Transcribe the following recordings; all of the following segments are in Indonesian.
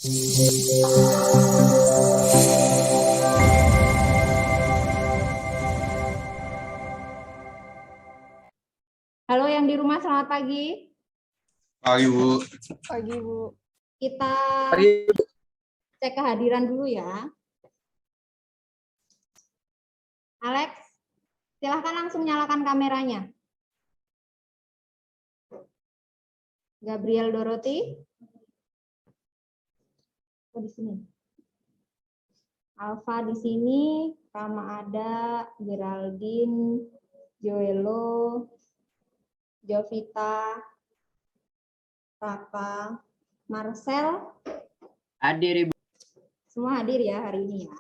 Halo yang di rumah, selamat pagi. Pagi, Bu. Pagi, Bu. Kita Pagi. cek kehadiran dulu ya. Alex, silahkan langsung nyalakan kameranya. Gabriel Dorothy. Oh, di sini. Alfa di sini, Rama ada, Geraldine, Joelo, Jovita, Raka, Marcel. Hadir, Ibu. Semua hadir ya hari ini ya.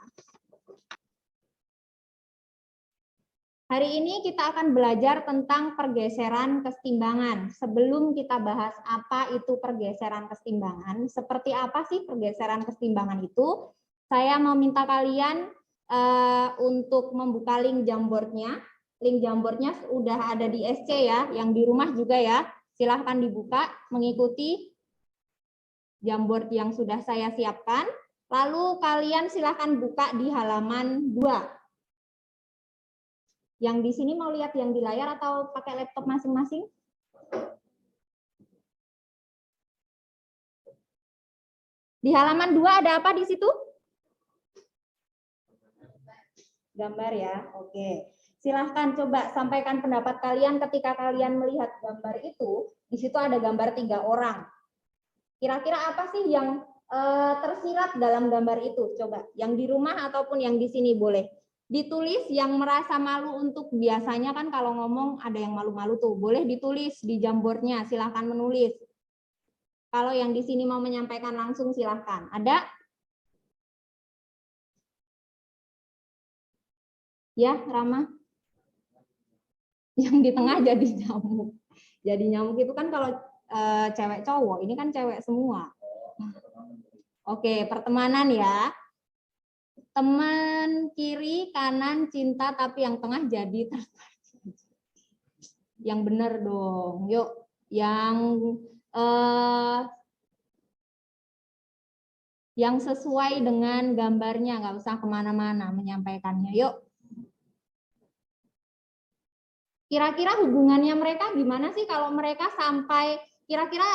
Hari ini kita akan belajar tentang pergeseran kesetimbangan. Sebelum kita bahas apa itu pergeseran kesetimbangan, seperti apa sih pergeseran kesetimbangan itu, saya mau minta kalian untuk membuka link Jamboardnya. Link Jamboardnya udah ada di SC ya, yang di rumah juga ya. Silahkan dibuka, mengikuti Jamboard yang sudah saya siapkan. Lalu kalian silahkan buka di halaman 2. Yang di sini mau lihat yang di layar atau pakai laptop masing-masing? Di halaman 2 ada apa di situ? Gambar ya, oke. Silahkan coba sampaikan pendapat kalian ketika kalian melihat gambar itu. Di situ ada gambar 3 orang. Kira-kira apa sih yang tersirat dalam gambar itu? Coba, yang di rumah ataupun yang di sini boleh. Ditulis yang merasa malu untuk, biasanya kan kalau ngomong ada yang malu-malu tuh, boleh ditulis di Jamboardnya, silahkan menulis. Kalau yang di sini mau menyampaikan langsung silahkan. Ada? Ya, Rama? Yang di tengah jadi nyamuk. Jadi nyamuk itu kan kalau cewek cowok, ini kan cewek semua. Oke, pertemanan ya. Teman kiri, kanan, cinta, tapi yang tengah jadi yang benar dong. Yuk, yang sesuai dengan gambarnya, nggak usah kemana-mana menyampaikannya. Yuk. Kira-kira hubungannya mereka gimana sih kalau mereka sampai, kira-kira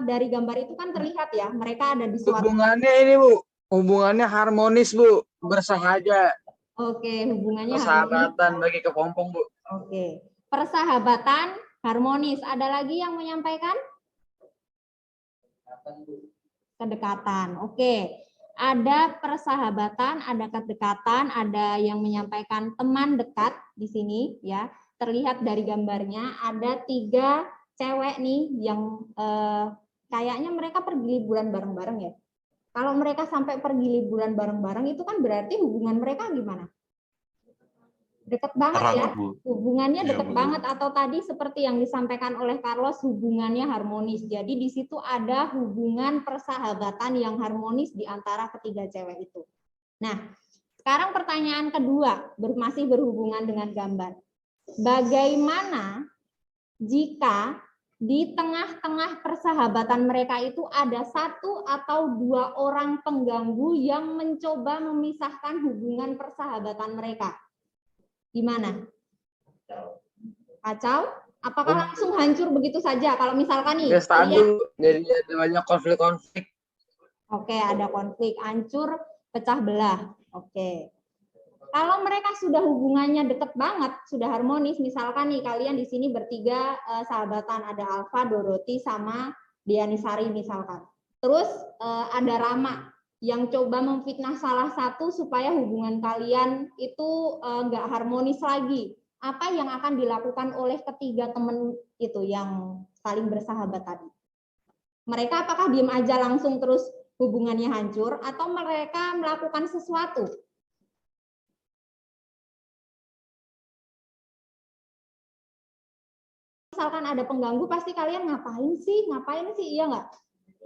dari gambar itu kan terlihat ya, mereka ada di suatu... Hubungannya ini, Bu. Hubungannya harmonis, Bu. Bersahaja. Oke, hubungannya persahabatan harmonis. bagi kepompong, Bu. Oke, persahabatan harmonis. Ada lagi yang menyampaikan? Kedekatan. Oke, ada persahabatan, ada kedekatan, ada yang menyampaikan teman dekat di sini ya. Terlihat dari gambarnya ada 3 cewek nih yang kayaknya mereka pergi liburan bareng-bareng ya. Kalau mereka sampai pergi liburan bareng-bareng itu kan berarti hubungan mereka gimana? Deket banget Erat, ya, Bu. hubungannya Iya, deket Bu. banget, atau tadi seperti yang disampaikan oleh Carlos, hubungannya harmonis. Jadi di situ ada hubungan persahabatan yang harmonis di antara ketiga cewek itu. Nah, sekarang pertanyaan kedua, masih berhubungan dengan gambar. Bagaimana jika di tengah-tengah persahabatan mereka itu ada 1 atau 2 orang pengganggu yang mencoba memisahkan hubungan persahabatan mereka? Gimana? Kacau? Apakah langsung hancur begitu saja? Kalau misalkan nih, Ya, stabil. Jadi ada banyak konflik-konflik. Oke, ada konflik, hancur, pecah belah. Oke. Kalau mereka sudah hubungannya deket banget, sudah harmonis, misalkan nih kalian di sini bertiga sahabatan, ada Alfa, Dorothy, sama Dianisari misalkan. Terus ada Rama yang coba memfitnah salah satu supaya hubungan kalian itu nggak harmonis lagi. Apa yang akan dilakukan oleh ketiga teman itu yang saling bersahabat tadi? Mereka apakah diam aja langsung terus hubungannya hancur, atau mereka melakukan sesuatu? Misalkan ada pengganggu, pasti kalian ngapain sih, iya nggak?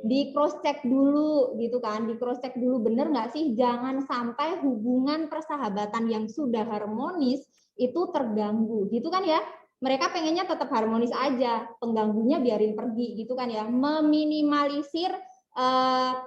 Di cross check dulu gitu kan, di cross check dulu, bener nggak sih? Jangan sampai hubungan persahabatan yang sudah harmonis itu terganggu, gitu kan ya? Mereka pengennya tetap harmonis aja, pengganggunya biarin pergi, gitu kan ya? Meminimalisir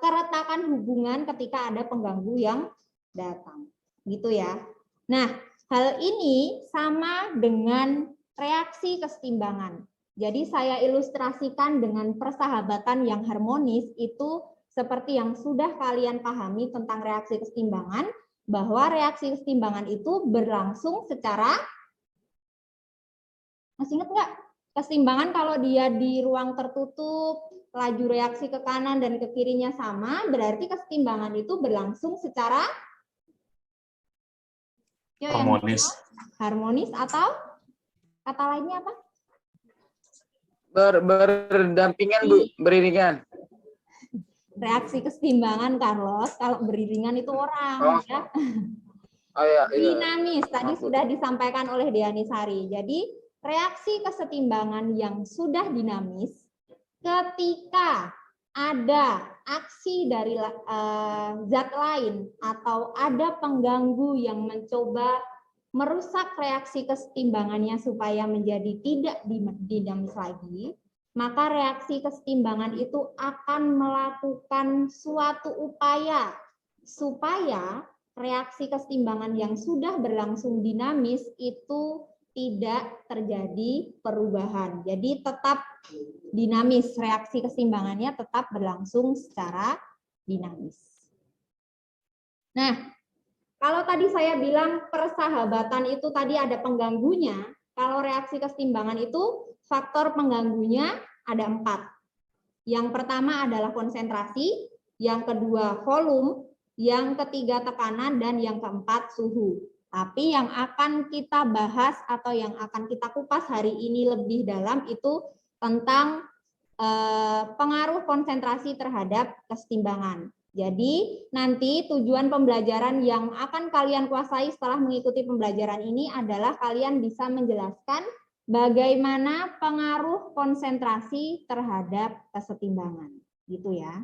keretakan hubungan ketika ada pengganggu yang datang. Gitu ya. Nah, hal ini sama dengan reaksi kesetimbangan. Jadi saya ilustrasikan dengan persahabatan yang harmonis itu seperti yang sudah kalian pahami tentang reaksi kesetimbangan, bahwa reaksi kesetimbangan itu berlangsung secara, masih ingat nggak? Kesetimbangan kalau dia di ruang tertutup, laju reaksi ke kanan dan ke kirinya sama, berarti kesetimbangan itu berlangsung secara harmonis. Harmonis atau kata lainnya apa? Berdampingan, Bu, beriringan. Reaksi kesetimbangan, Carlos, kalau beriringan itu orang. Oh. Ya. Oh, iya. Dinamis, tadi Maaf, Bu. sudah disampaikan oleh Deani Sari. Jadi, reaksi kesetimbangan yang sudah dinamis, ketika ada aksi dari zat lain atau ada pengganggu yang mencoba merusak reaksi kesetimbangannya supaya menjadi tidak dinamis lagi, maka reaksi kesetimbangan itu akan melakukan suatu upaya supaya reaksi kesetimbangan yang sudah berlangsung dinamis itu tidak terjadi perubahan. Jadi tetap dinamis, reaksi kesetimbangannya tetap berlangsung secara dinamis. Nah, kalau tadi saya bilang persahabatan itu tadi ada pengganggunya, kalau reaksi kesetimbangan itu faktor pengganggunya ada 4. Yang pertama adalah konsentrasi, yang kedua volume, yang ketiga tekanan, dan yang keempat suhu. Tapi yang akan kita bahas atau yang akan kita kupas hari ini lebih dalam itu tentang pengaruh konsentrasi terhadap kesetimbangan. Jadi nanti tujuan pembelajaran yang akan kalian kuasai setelah mengikuti pembelajaran ini adalah kalian bisa menjelaskan bagaimana pengaruh konsentrasi terhadap kesetimbangan. Gitu ya.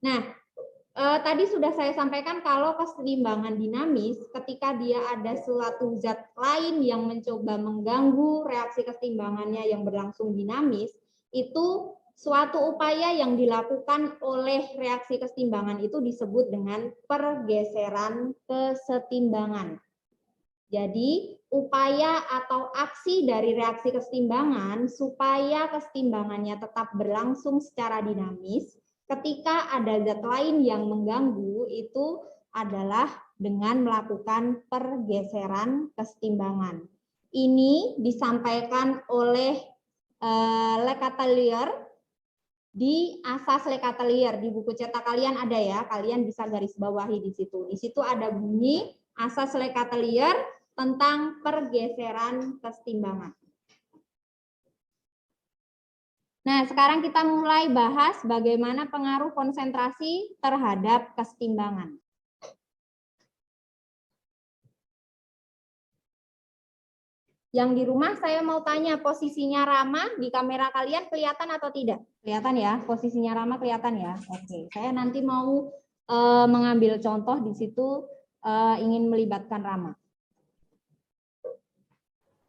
Nah, tadi sudah saya sampaikan kalau kesetimbangan dinamis, ketika dia ada suatu zat lain yang mencoba mengganggu reaksi kesetimbangannya yang berlangsung dinamis, itu suatu upaya yang dilakukan oleh reaksi kesetimbangan itu disebut dengan pergeseran kesetimbangan. Jadi, upaya atau aksi dari reaksi kesetimbangan supaya kesetimbangannya tetap berlangsung secara dinamis, ketika ada zat lain yang mengganggu itu adalah dengan melakukan pergeseran kesetimbangan. Ini disampaikan oleh Le Chatelier di asas Le Chatelier. Di buku cetak kalian ada ya, kalian bisa garis bawahi di situ. Di situ ada bunyi asas Le Chatelier tentang pergeseran kesetimbangan. Nah, sekarang kita mulai bahas bagaimana pengaruh konsentrasi terhadap kesetimbangan. Yang di rumah saya mau tanya, posisinya Rama di kamera kalian kelihatan atau tidak? Kelihatan ya, posisinya Rama kelihatan ya. Oke, saya nanti mau mengambil contoh di situ ingin melibatkan Rama.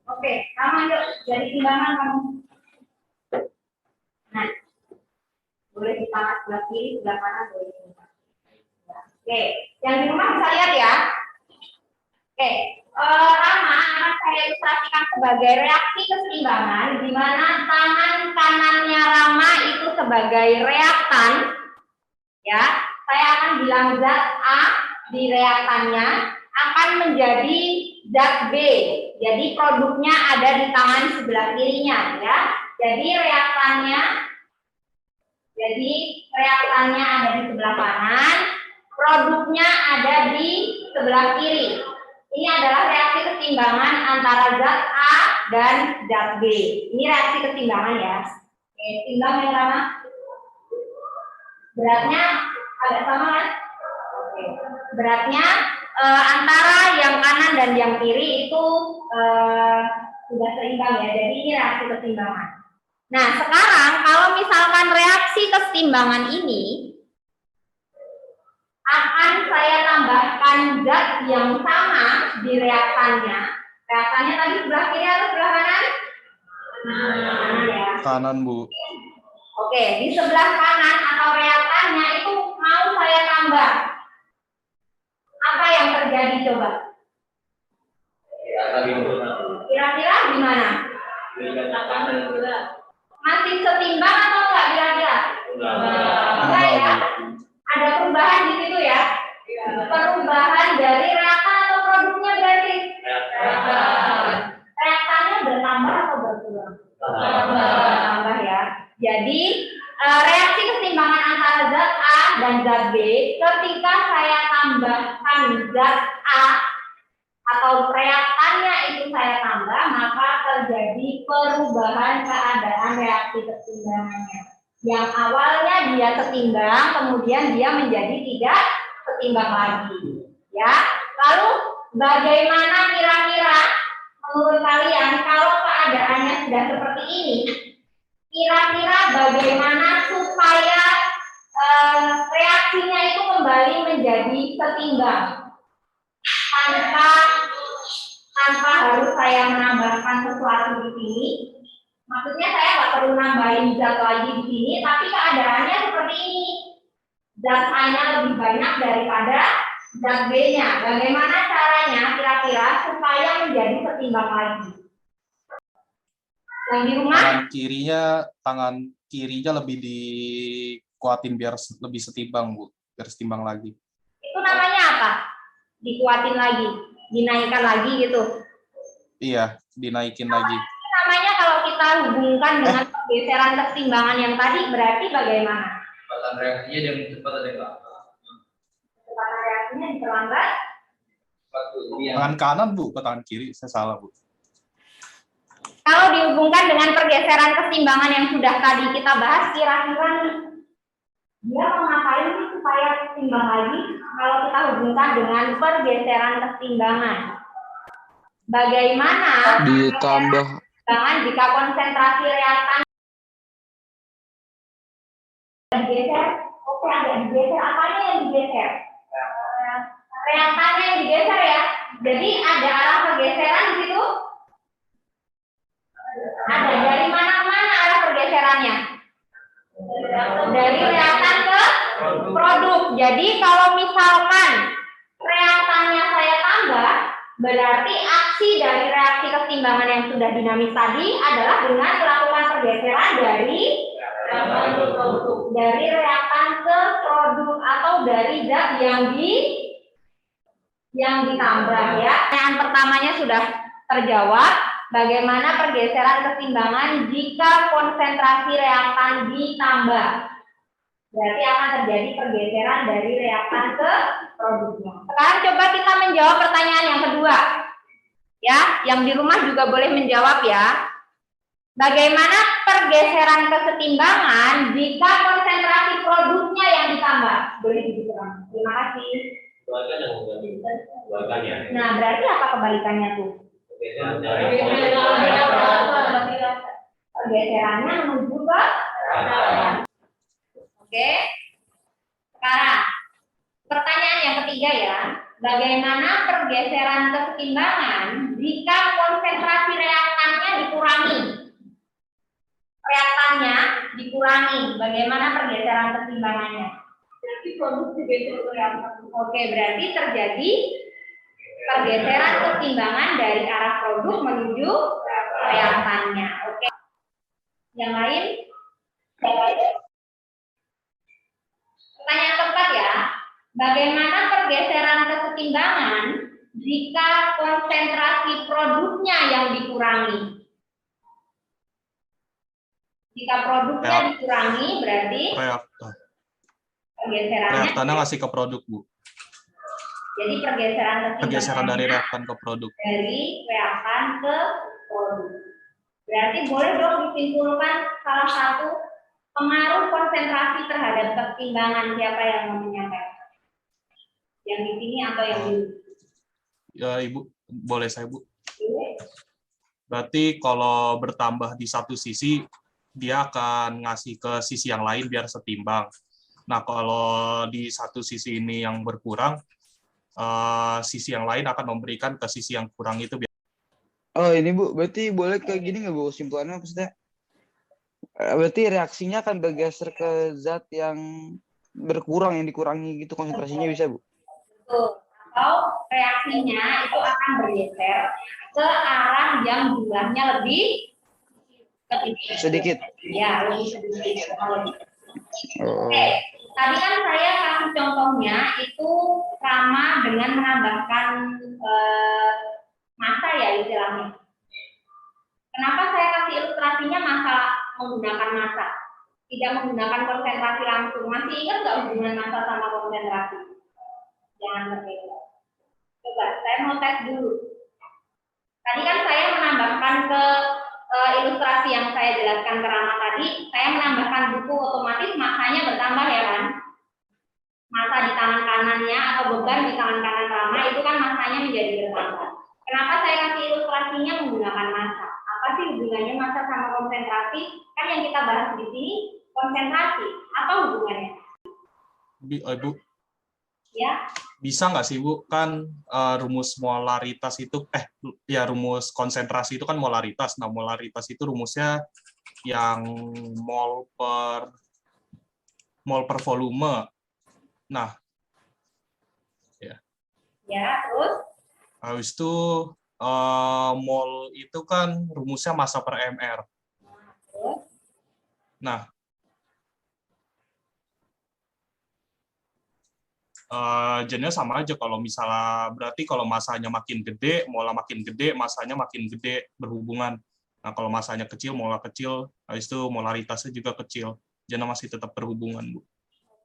Oke, Rama yuk, jadi timbangan kamu. Nah, boleh di tangan sebelah kiri, sebelah kanan boleh. Oke, yang di rumah bisa lihat ya. Oke, Rama akan saya ilustrasikan sebagai reaksi kesetimbangan, di mana tangan kanannya Rama itu sebagai reaktan. Ya, saya akan bilang zat A di reaktannya akan menjadi zat B. Jadi produknya ada di tangan sebelah kirinya, ya. Jadi reaktannya ada di sebelah kanan, produknya ada di sebelah kiri. Ini adalah reaksi kesetimbangan antara zat A dan zat B. Ini reaksi kesetimbangan ya. Oke, timbang ya Rama. Beratnya agak sama kan? Oke. Beratnya antara yang kanan dan yang kiri itu sudah seimbang ya. Jadi ini reaksi kesetimbangan. Nah, sekarang kalau misalkan reaksi kesetimbangan ini akan saya tambahkan zat yang sama di reaktannya. Reaktannya tadi sebelah kiri atau sebelah kanan? Kanan ya. Kanan, Bu. Oke, di sebelah kanan atau reaktannya itu mau saya tambah. Apa yang terjadi coba? Kira-kira gimana? Masih setimbang atau enggak kira-kira? Enggak ya? Ada perubahan di situ ya? Perubahan dari reaktan atau produknya berarti? Reaktannya bertambah atau berkurang? Bertambah ya. Jadi reaksi keseimbangan antara zat A dan zat B ketika saya tambahkan zat A atau reaktannya itu saya tambah, maka terjadi perubahan keadaan reaksi keseimbangannya. Yang awalnya dia setimbang, kemudian dia menjadi tidak setimbang lagi. Ya, lalu bagaimana kira-kira menurut kalian kalau keadaannya sudah seperti ini? Kira-kira bagaimana supaya reaksinya itu kembali menjadi setimbang tanpa harus saya menambahkan sesuatu di sini. Maksudnya saya nggak perlu nambahin zat lagi di sini, tapi keadaannya seperti ini. Zat A-nya lebih banyak daripada zat B-nya. Bagaimana caranya kira-kira supaya menjadi setimbang lagi? Yang di rumah? Tangan kirinya lebih dikuatin biar lebih setimbang, Bu. Biar setimbang lagi. Itu namanya apa? Dikuatin lagi, dinaikkan lagi gitu. Iya, dinaikin lagi. Namanya kalau kita hubungkan dengan pergeseran keseimbangan yang tadi berarti bagaimana? Kecepatan reaksinya yang cepat ada nggak? Kecepatan reaksinya diperlambat. Tangan kanan, Bu, ke tangan kiri. Saya salah, Bu. Kalau dihubungkan dengan pergeseran keseimbangan yang sudah tadi kita bahas, kira-kira nih, dia mau ngapain sih supaya seimbang lagi? Kalau kita hubungkan dengan pergeseran keseimbangan, bagaimana ditambah jika konsentrasi reaktan digeser? Oke, ada digeser. Apanya yang digeser? Reaktannya yang digeser ya. Jadi ada arah pergeseran di situ. Ada. Dari mana ke mana arah pergeserannya? Dari reaktan ke produk. Jadi kalau misalkan reaktannya saya tambah, berarti aksi dari reaksi keseimbangan yang sudah dinamis tadi adalah dengan melakukan pergeseran dari reaktan ke produk atau dari zat yang ditambah ya. Pertanyaan pertamanya sudah terjawab. Bagaimana pergeseran keseimbangan jika konsentrasi reaktan ditambah? Berarti akan terjadi pergeseran dari reaktan ke produknya. Sekarang coba kita menjawab pertanyaan yang kedua. Ya, yang di rumah juga boleh menjawab ya. Bagaimana pergeseran kesetimbangan jika konsentrasi produknya yang ditambah? Boleh dijelaskan. Terima kasih. Nah, berarti apa kebalikannya tuh? Pergeserannya menuju ke oke. Sekarang pertanyaan yang ketiga ya. Bagaimana pergeseran kesetimbangan jika konsentrasi reaktannya dikurangi? Reaktannya dikurangi. Bagaimana pergeseran kesetimbangannya? Berarti produk digeser ke reaktan. Oke, berarti terjadi pergeseran keseimbangan dari arah produk menuju reaktannya. Oke. Yang lain? Pertanyaan keempat ya. Bagaimana pergeseran kesetimbangan jika konsentrasi produknya yang dikurangi? Jika produknya dikurangi berarti reaktannya ngasih ke produk, Bu. Jadi pergeseran dari reaktan ke produk. Dari reaktan ke produk. Berarti boleh dong disimpulkan salah satu pengaruh konsentrasi terhadap keseimbangan. Siapa yang mau menyampaikan? Yang di sini atau yang di Ya, Ibu, boleh saya, Bu. Berarti kalau bertambah di satu sisi, dia akan ngasih ke sisi yang lain biar setimbang. Nah, kalau di satu sisi ini yang berkurang, sisi yang lain akan memberikan ke sisi yang kurang itu. Oh ini Bu, berarti boleh kayak gini nggak Bu? Simpulannya maksudnya Berarti reaksinya akan bergeser ke zat yang berkurang, yang dikurangi gitu konsentrasinya, bisa Bu? Betul. Atau reaksinya itu akan bergeser ke arah yang jumlahnya lebih Sedikit. Ya, lebih sedikit. Oh. Oke, tadi kan saya kasih contohnya itu sama dengan menambahkan massa ya istilahnya. Kenapa saya kasih ilustrasinya masalah menggunakan massa? Tidak menggunakan konsentrasi langsung. Masih ingat nggak hubungan massa sama konsentrasi? Jangan berbeda. Coba, saya mau tes dulu. Tadi kan saya menambahkan ke ilustrasi yang saya jelaskan ke Rama tadi, saya menambahkan buku, otomatis massanya bertambah ya kan? Massa di tangan kanannya atau beban di tangan kanan Rama itu kan massanya menjadi bertambah. Kenapa saya kasih ilustrasinya menggunakan massa? Apa sih hubungannya massa sama konsentrasi? Kan yang kita bahas di sini konsentrasi. Apa hubungannya? Bu, Ya. bisa nggak sih Bu, kan rumus molaritas itu, rumus konsentrasi itu kan molaritas. Nah, molaritas itu rumusnya yang mol per volume. Nah, Ya, terus? habis itu mol itu kan rumusnya massa per mr. Terus? Nah, jadinya sama aja kalau misalnya, berarti kalau masanya makin gede, mola makin gede, masanya makin gede berhubungan. Nah, kalau masanya kecil, mola kecil, habis itu molaritasnya juga kecil. Jadi masih tetap berhubungan, Bu.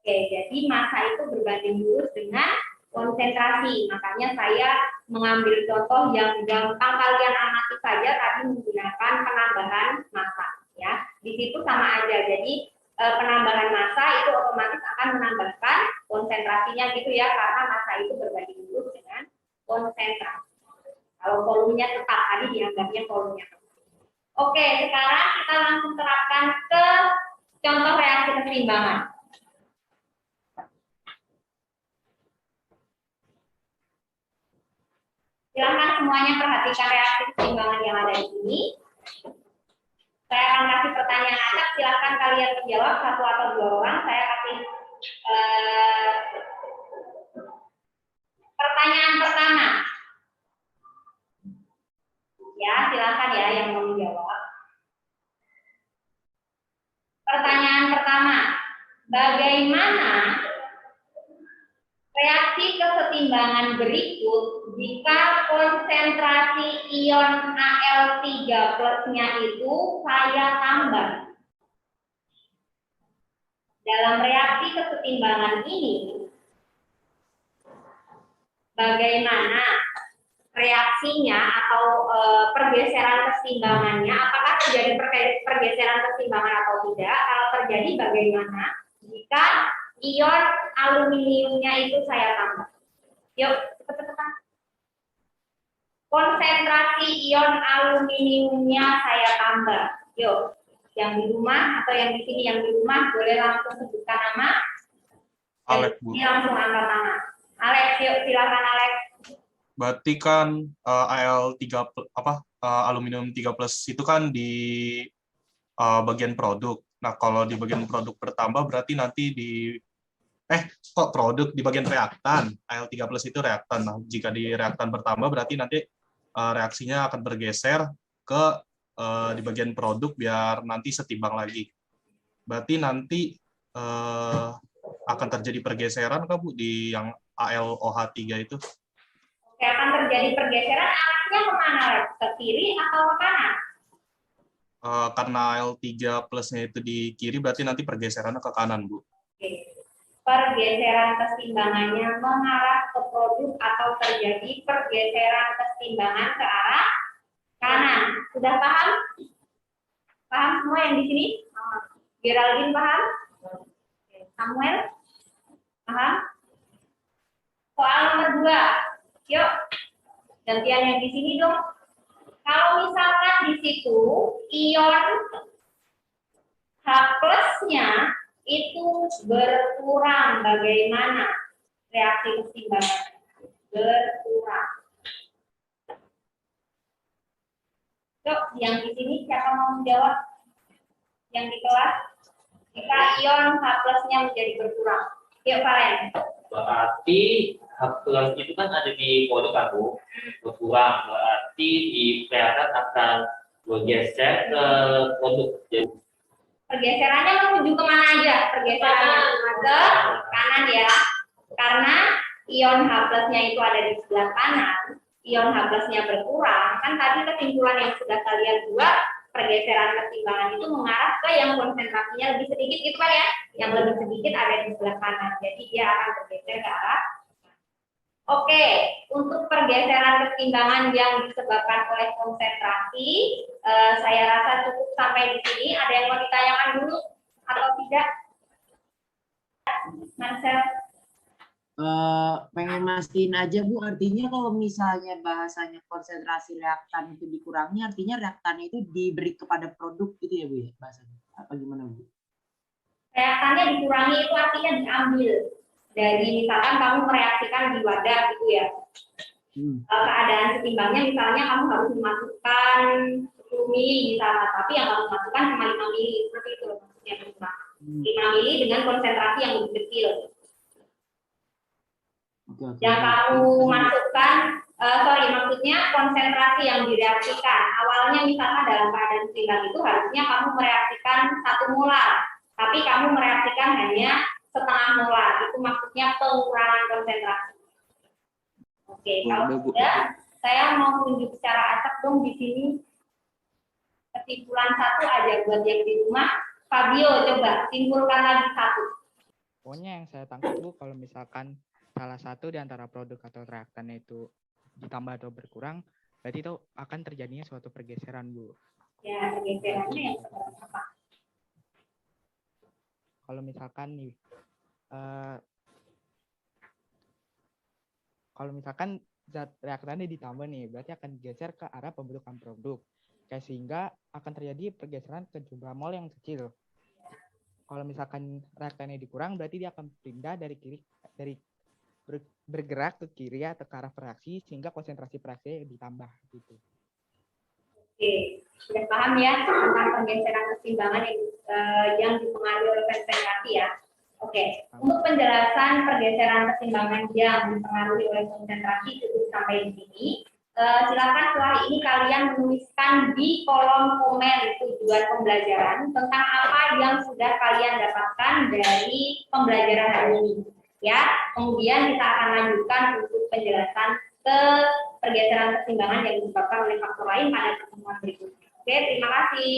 Oke, jadi massa itu berbanding lurus dengan konsentrasi. Makanya saya mengambil contoh yang gampang kalian amati saja tadi menggunakan penambahan massa. Ya, di situ sama aja. Jadi penambahan massa itu otomatis akan menambahkan konsentrasinya gitu ya, karena massa itu berbanding lurus dengan konsentrasi. Kalau volumenya tetap, tadi dianggapnya volumenya tetap. Oke, sekarang kita langsung terapkan ke contoh reaksi keseimbangan. Silakan semuanya perhatikan reaksi keseimbangan yang ada di sini. Saya akan kasih pertanyaan acak, silakan kalian menjawab satu atau dua orang. Saya kasih pertanyaan pertama. Ya, silakan ya yang mau menjawab. Pertanyaan pertama, bagaimana reaksi kesetimbangan berikut jika konsentrasi ion Al3+-nya itu saya tambah? Dalam reaksi kesetimbangan ini, bagaimana reaksinya atau pergeseran keseimbangannya? Apakah terjadi pergeseran keseimbangan atau tidak? Kalau terjadi, bagaimana jika ion aluminiumnya itu saya tambah? Yuk, cepat-cepat. Konsentrasi ion aluminiumnya saya tambah. Yuk, yang di rumah atau yang di sini yang di rumah boleh langsung sebutkan nama. Alex, Bu. Ini langsung angkat tangan. Alex, yuk silakan Alex. Berarti kan aluminium 3+ itu kan di bagian produk. Nah, kalau di bagian produk bertambah berarti nanti di produk di bagian reaktan. Al3+ itu reaktan. Nah, jika di reaktan bertambah berarti nanti reaksinya akan bergeser ke di bagian produk biar nanti setimbang lagi. Berarti nanti akan terjadi pergeseran kan Bu di yang AlOH3 itu? Oke, akan terjadi pergeseran, arahnya kemana? Ke kiri atau ke kanan? Karena Al3+-nya itu di kiri, berarti nanti pergeserannya ke kanan, Bu. Oke. Pergeseran keseimbangannya mengarah ke produk atau terjadi pergeseran keseimbangan ke arah kanan. Sudah paham? Paham semua yang di sini? Geraldine paham? Samuel? Paham? Soal nomor 2. Yuk, gantian yang di sini dong. Kalau misalkan di situ ion H+-nya itu berkurang, bagaimana reaksi keseimbangan? Berkurang. Yuk, yang di sini siapa mau menjawab? yang di kelas? Jika ion H plusnya menjadi berkurang. Yuk, Valen. Berarti H plus itu kan ada di produk kan, Bu, berkurang. Berarti di reaktan akan bergeser ke produk. Pergeserannya menuju kemana aja? Pergeserannya ke kanan ya. Karena ion H plusnya itu ada di sebelah kanan, ion H plusnya berkurang. Kan tadi kesimpulan yang sudah kalian buat, pergeseran keseimbangan itu mengarah ke yang konsentrasinya lebih sedikit gitu kan ya. Yang lebih sedikit ada di sebelah kanan. Jadi dia akan bergeser ke arah. Oke, untuk pergeseran keseimbangan yang disebabkan oleh konsentrasi, saya rasa cukup sampai di sini. Ada yang mau ditanyakan dulu atau tidak? Marcel? Pengen mastiin aja Bu, artinya kalau misalnya bahasanya konsentrasi reaktan itu dikurangi, artinya reaktan itu diberi kepada produk gitu ya Bu ya bahasanya? Apa gimana Bu? Reaktannya dikurangi itu artinya diambil. Dari misalkan kamu mereaksikan di wadah gitu ya. Keadaan setimbangnya misalnya kamu harus memasukkan 10 mili misalnya, tapi yang kamu masukkan cuma 5 mili, seperti itu maksudnya berkurang. 5 mili dengan konsentrasi yang lebih kecil. Yang kamu masukkan, maksudnya konsentrasi yang direaksikan. Awalnya misalnya dalam keadaan seimbang itu harusnya kamu mereaksikan 1 molar, tapi kamu mereaksikan hanya setengah molar. Itu maksudnya pengurangan konsentrasi. Oke, kalau sudah, saya mau tunjuk secara acak dong di sini. Kesimpulan 1 aja buat yang di rumah. Fabio, coba simpulkan lagi 1. Pokoknya yang saya tangkap Bu, kalau misalkan salah satu di antara produk atau reaktannya itu ditambah atau berkurang, berarti itu akan terjadinya suatu pergeseran Bu. Ya, pergeserannya yang seperti apa? Kalau misalkan nih, kalau misalkan zat reaktannya ditambah nih, berarti akan geser ke arah pembentukan produk. Kayak sehingga akan terjadi pergeseran ke jumlah mol yang kecil. Kalau misalkan reaktannya dikurang, berarti dia akan pindah bergerak ke kiri atau ke arah reaksi sehingga konsentrasi reaksinya ditambah gitu. Oke, sudah paham ya tentang pergeseran keseimbangan yang dipengaruhi oleh konsentrasi ya. Oke, untuk penjelasan pergeseran keseimbangan yang dipengaruhi oleh konsentrasi cukup sampai di sini. Silakan setelah ini kalian menuliskan di kolom komen tujuan pembelajaran tentang apa yang sudah kalian dapatkan dari pembelajaran hari ini. Ya, kemudian kita akan lanjutkan untuk penjelasan ke pergeseran keseimbangan yang disebabkan oleh faktor lain pada pertemuan berikutnya. Oke, terima kasih.